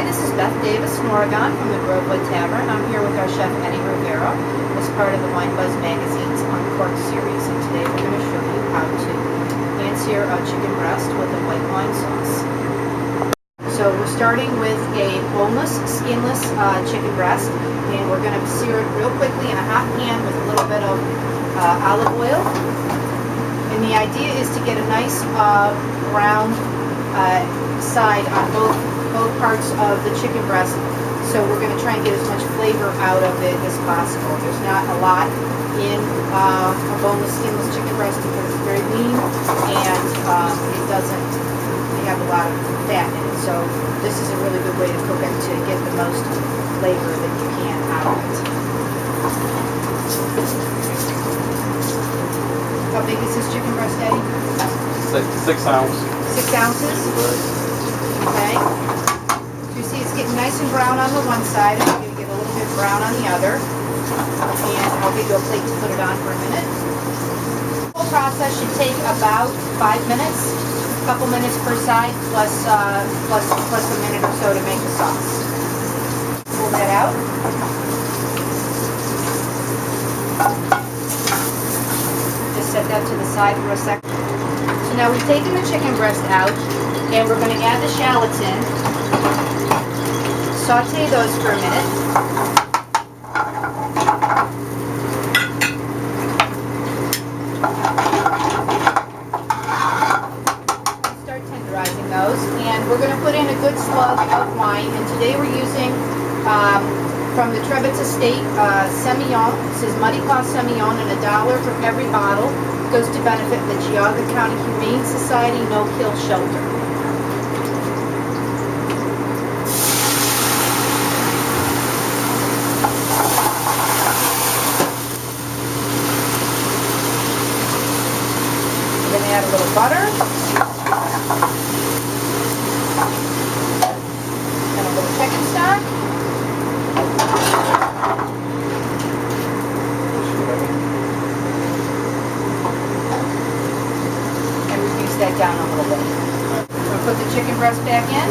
Hi, this is Beth Davis in Oregon from the Grovewood Tavern. I'm here with our chef Eddie Rivera as part of the Wine Buzz Magazine's Uncorked series, and today we're going to show you how to pan-sear a chicken breast with a white wine sauce. So we're starting with a boneless, skinless chicken breast, and we're going to sear it real quickly in a hot pan with a little bit of olive oil. And the idea is to get a nice brown side on both parts of the chicken breast, so we're going to try and get as much flavor out of it as possible. There's not a lot in a boneless, skinless chicken breast because it's very lean and it doesn't have a lot of fat in it. So this is a really good way to cook it to get the most flavor that you can out of it. How big is this chicken breast, Eddie? 6 ounces. 6 ounces? Okay. So you see it's getting nice and brown on the one side, and I'm going to get a little bit brown on the other. And I'll give you a plate to put it on for a minute. The whole process should take about 5 minutes, a couple minutes per side, plus a minute or so to make the sauce. Pull that out. Just set that to the side for a second. So now we've taken the chicken breast out, and we're going to add the shallots in. Saute those for a minute. Start tenderizing those, and we're going to put in a good slug of wine. And today we're using from the Trevet's Estate Semillon. This is Muddy Paw Semillon, and $1 for every bottle goes to benefit the Geauga County Humane Society No-Kill Shelter. We're going to add a little butter and a little chicken stock. And reduce that down a little bit. We'll put the chicken breast back in.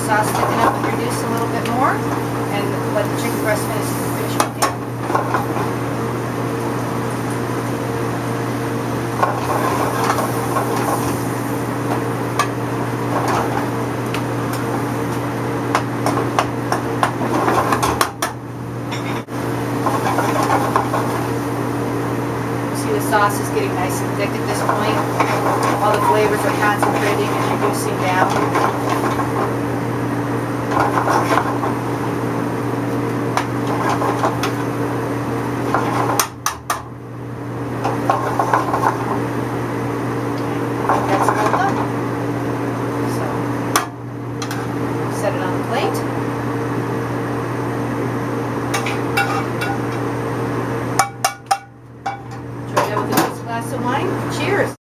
Sauce thicken up and reduce a little bit more, and let the chicken breast finish cooking. See, the sauce is getting nice and thick at this point. All the flavors are concentrating and reducing down. That's all done. So, set it on the plate. Enjoy that with a nice glass of wine. Cheers!